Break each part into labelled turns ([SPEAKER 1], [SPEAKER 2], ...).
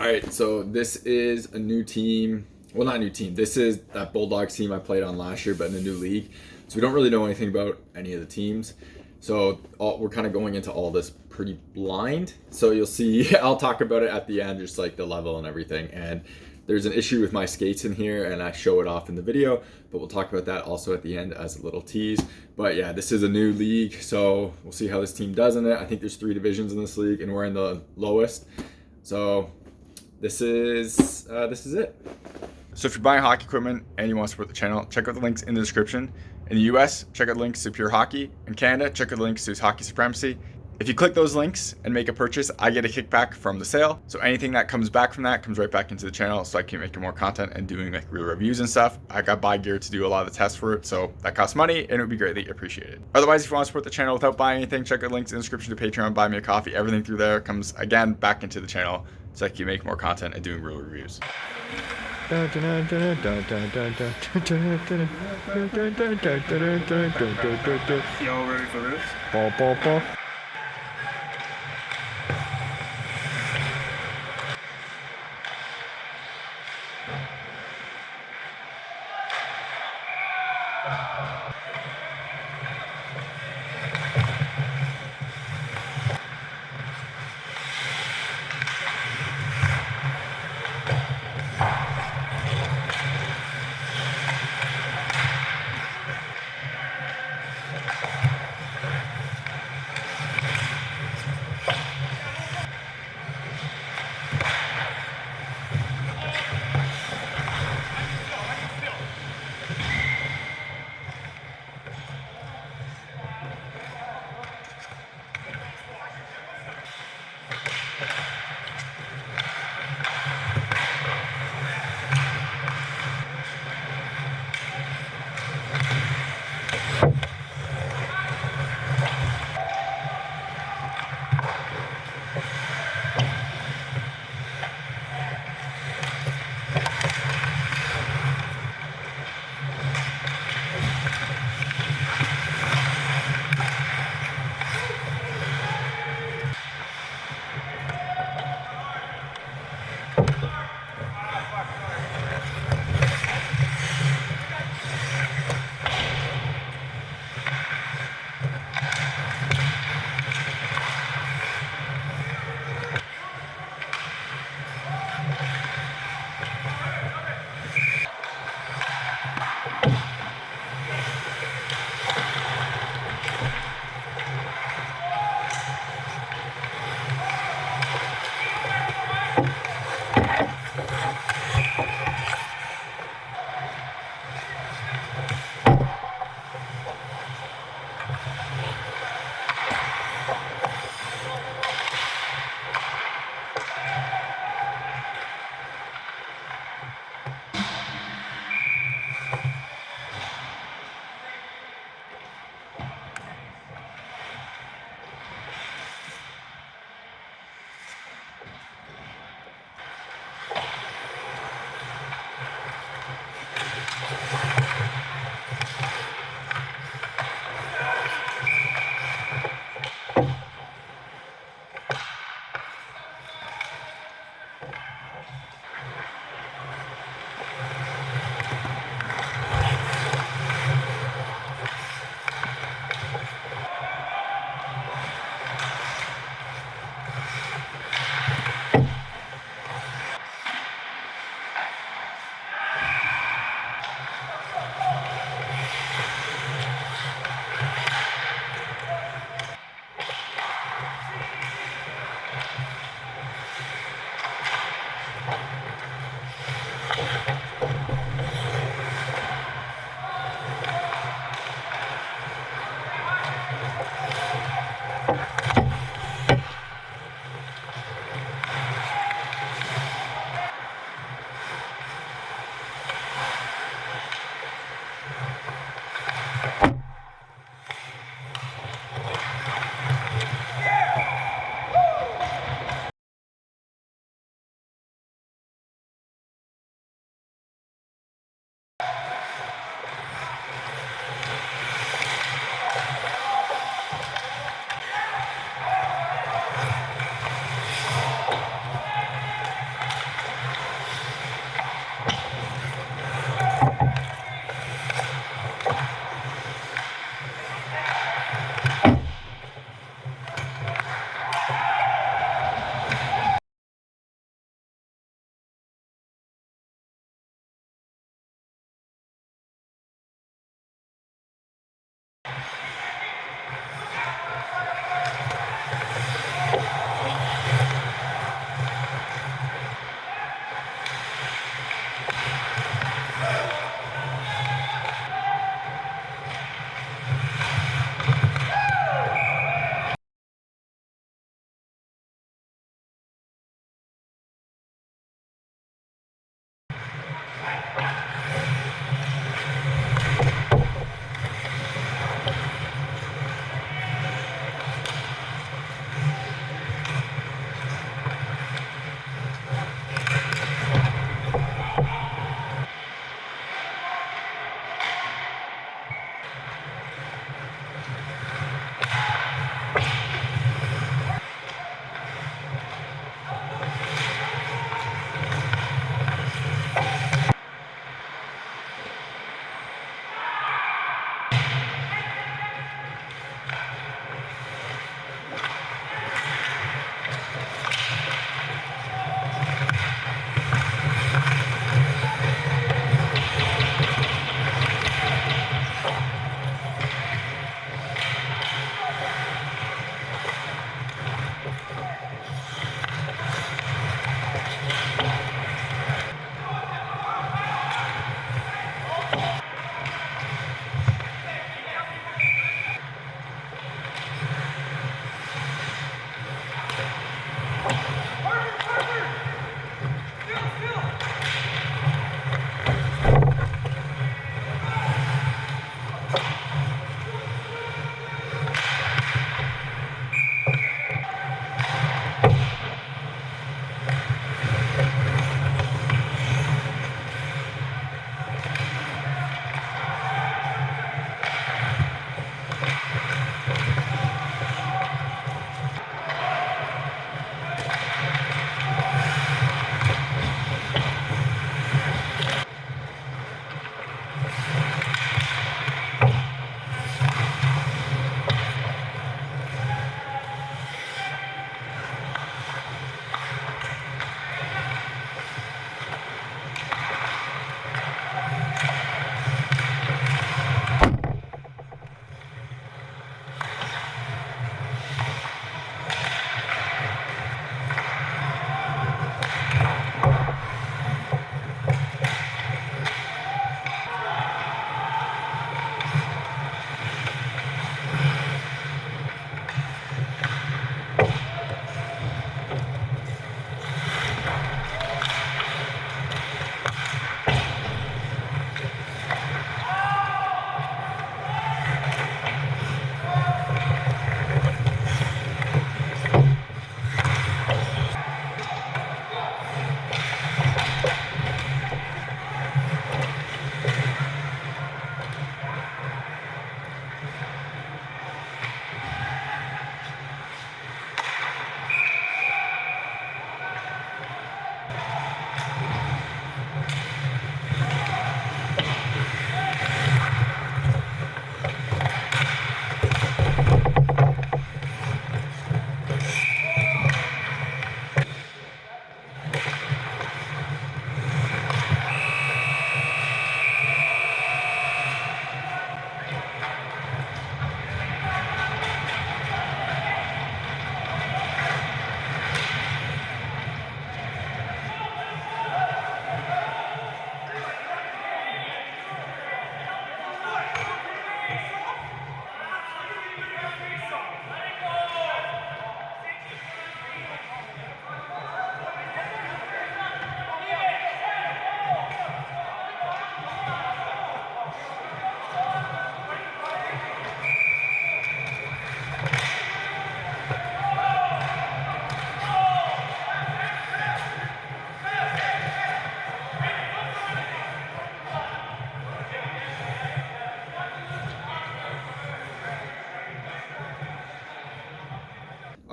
[SPEAKER 1] All right, so this is a new team. Well, not a new team. This is that Bulldogs team I played on last year, but in a new league. So we don't really know anything about any of the teams. So we're kind of going into all this pretty blind. So you'll see, I'll talk about it at the end, just like the level and everything. And there's an issue with my skates in here, and I show it off in the video, but we'll talk about that also at the end as a little tease. But yeah, this is a new league, so we'll see how this team does in it. I think there's 3 divisions in this league, and we're in the lowest. So this is it. So if you're buying hockey equipment and you want to support the channel, check out the links in the description. In the US, check out the links to Pure Hockey. In Canada, check out the links to Hockey Supremacy. If you click those links and make a purchase, I get a kickback from the sale. So anything that comes back from that comes right back into the channel, so I can make more content and doing like real reviews and stuff. I got buy gear to do a lot of the tests for it, so that costs money and it would be greatly appreciated. Otherwise, if you want to support the channel without buying anything, check out the links in the description to Patreon, buy me a coffee. Everything through there comes again back into the channel, so I can make more content and doing real reviews.
[SPEAKER 2] Y'all
[SPEAKER 3] ready for this?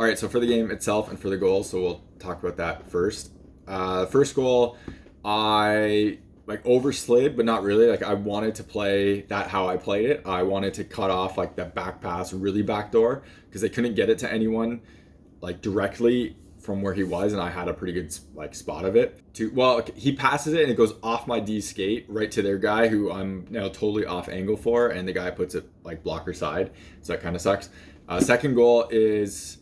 [SPEAKER 1] right, so for the game itself and for the goal, so we'll talk about that first. First goal, I like overslid, but not really. Like I wanted to play that how I played it. I wanted to cut off like that back pass really backdoor because they couldn't get it to anyone like directly from where he was, and I had a pretty good like spot of it. He passes it and it goes off my D skate right to their guy who I'm now totally off angle for, and the guy puts it like blocker side, so that kind of sucks. Second goal is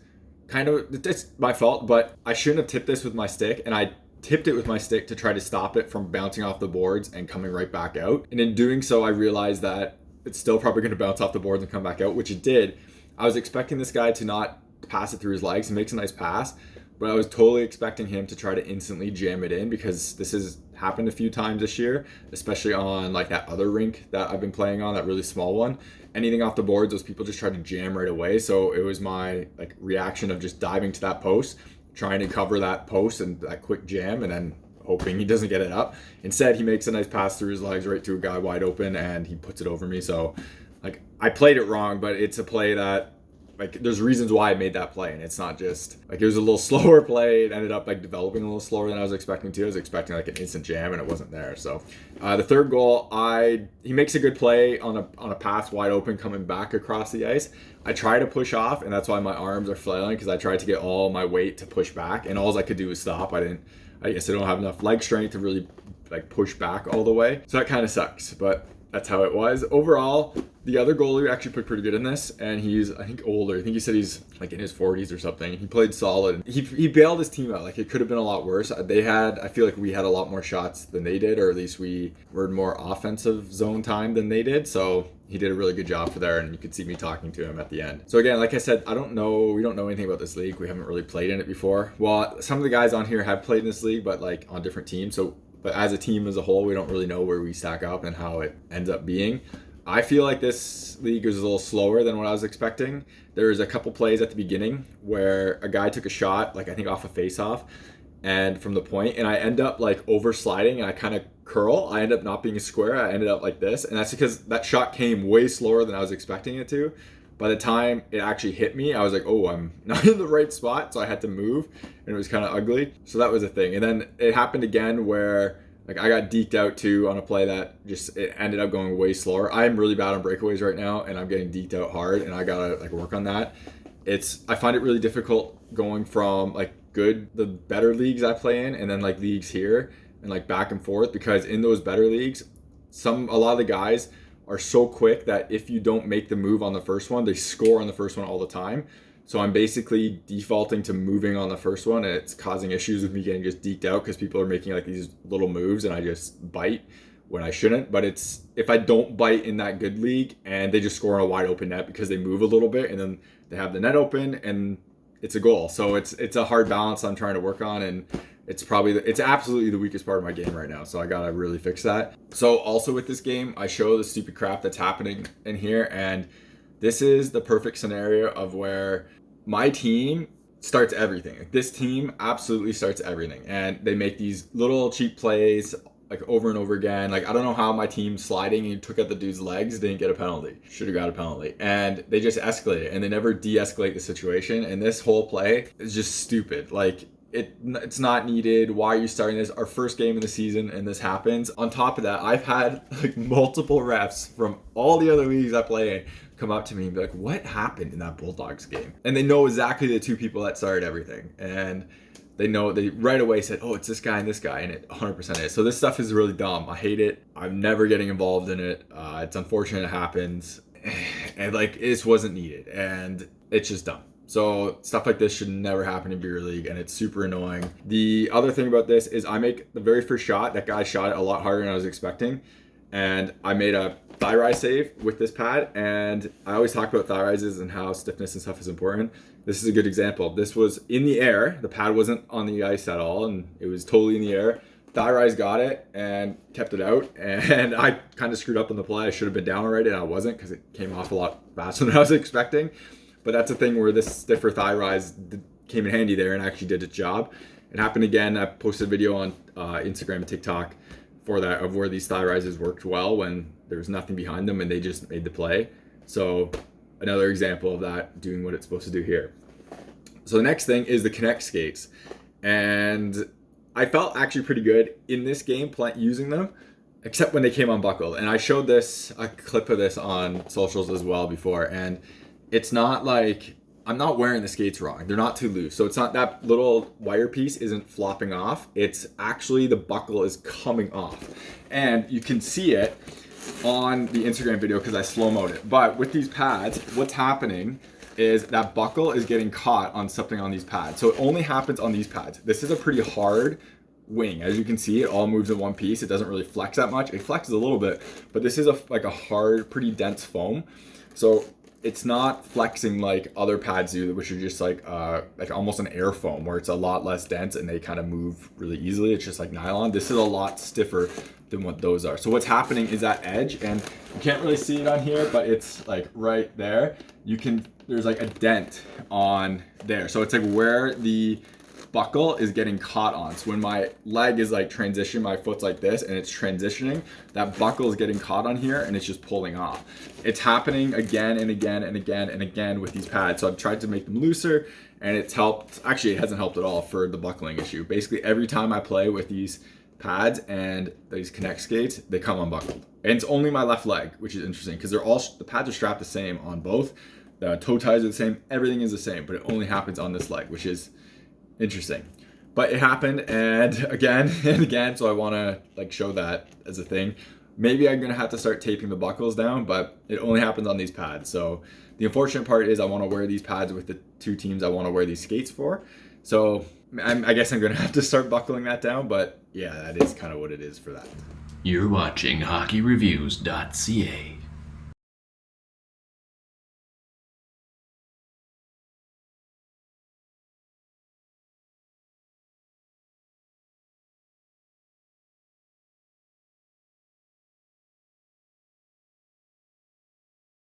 [SPEAKER 1] it's my fault, but I shouldn't have tipped this with my stick, and I tipped it with my stick to try to stop it from bouncing off the boards and coming right back out. And in doing so, I realized that it's still probably going to bounce off the boards and come back out, which it did. I was expecting this guy to not pass it through his legs. He makes a nice pass, but I was totally expecting him to try to instantly jam it in because this has happened a few times this year, especially on like that other rink that I've been playing on, that really small one. Anything off the boards, those people just try to jam right away. So it was my like reaction of just diving to that post, trying to cover that post and that quick jam, and then hoping he doesn't get it up. Instead, he makes a nice pass through his legs right to a guy wide open, and he puts it over me. So like I played it wrong, but it's a play that like there's reasons why I made that play, and it's not just like it was a little slower play. It ended up like developing a little slower than I was expecting to. I was expecting like an instant jam, and it wasn't there. So the third goal, he makes a good play on a pass wide open coming back across the ice. I try to push off, and that's why my arms are flailing because I tried to get all my weight to push back, and all I could do was stop. I guess I don't have enough leg strength to really like push back all the way. So that kind of sucks, but that's how it was. Overall, the other goalie actually played pretty good in this, and he's, I think, older. I think he said he's like in his 40s or something. He played solid. He bailed his team out. Like it could have been a lot worse. I feel like we had a lot more shots than they did, or at least we were in more offensive zone time than they did. So he did a really good job for there, and you could see me talking to him at the end. So again, like I said, we don't know anything about this league. We haven't really played in it before. Well, some of the guys on here have played in this league, but like on different teams. But as a team as a whole, we don't really know where we stack up and how it ends up being. I feel like this league was a little slower than what I was expecting. There was a couple plays at the beginning where a guy took a shot, like I think off a face-off, and from the point, and I end up like over sliding, and I kind of curl. I end up not being a square. I ended up like this, and that's because that shot came way slower than I was expecting it to. By the time it actually hit me, I was like, oh, I'm not in the right spot, so I had to move, and it was kind of ugly. So that was a thing. And then it happened again where like I got deked out too on a play that just it ended up going way slower. I'm really bad on breakaways right now, and I'm getting deked out hard, and I gotta like work on that. I find it really difficult going from like the better leagues I play in, and then like leagues here, and like back and forth, because in those better leagues, a lot of the guys are so quick that if you don't make the move on the first one, they score on the first one all the time. So I'm basically defaulting to moving on the first one, and it's causing issues with me getting just deked out because people are making like these little moves and I just bite when I shouldn't. But it's if I don't bite in that good league and they just score on a wide open net because they move a little bit and then they have the net open and it's a goal. So it's a hard balance I'm trying to work on, and it's absolutely the weakest part of my game right now. So I gotta really fix that. So also with this game, I show the stupid crap that's happening in here, and this is the perfect scenario of where my team starts everything. Like this team absolutely starts everything, and they make these little cheap plays like over and over again. Like I don't know how my team sliding and took out the dude's legs didn't get a penalty. Should have got a penalty. And they just escalate it, and they never de-escalate the situation. And this whole play is just stupid. Like it's not needed. Why are you starting this? Our first game of the season, and this happens. On top of that, I've had like multiple refs from all the other leagues I play in come up to me and be like, what happened in that Bulldogs game? And they know exactly the two people that started everything. And they right away said, oh, it's this guy and this guy, and it 100% is. So this stuff is really dumb. I hate it. I'm never getting involved in it. It's unfortunate it happens. And like, this wasn't needed, and it's just dumb. So stuff like this should never happen in beer league, and it's super annoying. The other thing about this is I make the very first shot. That guy shot it a lot harder than I was expecting, and I made a thigh rise save with this pad. And I always talk about thigh rises and how stiffness and stuff is important. This is a good example. This was in the air. The pad wasn't on the ice at all, and it was totally in the air. Thigh rise got it and kept it out, and I kind of screwed up on the play. I should have been down already, and I wasn't because it came off a lot faster than I was expecting. But that's a thing where this stiffer thigh rise came in handy there and actually did its job. It happened again. I posted a video on Instagram and TikTok for that of where these thigh rises worked well when there was nothing behind them and they just made the play. So another example of that doing what it's supposed to do here. So the next thing is the Konekt skates. And I felt actually pretty good in this game using them, except when they came unbuckled. And I showed a clip of this on socials as well before. And it's not like, I'm not wearing the skates wrong. They're not too loose. So it's not that little wire piece isn't flopping off. It's actually the buckle is coming off. And you can see it on the Instagram video because I slow-moed it. But with these pads, what's happening is that buckle is getting caught on something on these pads. So it only happens on these pads. This is a pretty hard wing. As you can see, it all moves in one piece. It doesn't really flex that much. It flexes a little bit, but this is like a hard, pretty dense foam. So it's not flexing like other pads do, which are just like almost an air foam, where it's a lot less dense and they kind of move really easily. It's just like nylon. This is a lot stiffer than what those are. So what's happening is that edge, and you can't really see it on here, but it's like right there. There's like a dent on there. So it's like where the buckle is getting caught on. So when my leg is like transitioning, my foot's like this and it's transitioning, that buckle is getting caught on here and it's just pulling off. It's happening again and again and again and again with these pads. So I've tried to make them looser and it's helped. Actually, it hasn't helped at all for the buckling issue. Basically every time I play with these pads and these Konekt skates, they come unbuckled. And it's only my left leg, which is interesting because the pads are strapped the same on both. The toe ties are the same, everything is the same, but it only happens on this leg, which is interesting. But it happened, and again and again, so I want to like show that as a thing. Maybe I'm gonna have to start taping the buckles down, but it only happens on these pads. So the unfortunate part is I want to wear these pads with the two teams I want to wear these skates for. So I guess I'm gonna have to start buckling that down, but yeah, that is kind of what it is for that.
[SPEAKER 2] You're watching HockeyReviews.ca.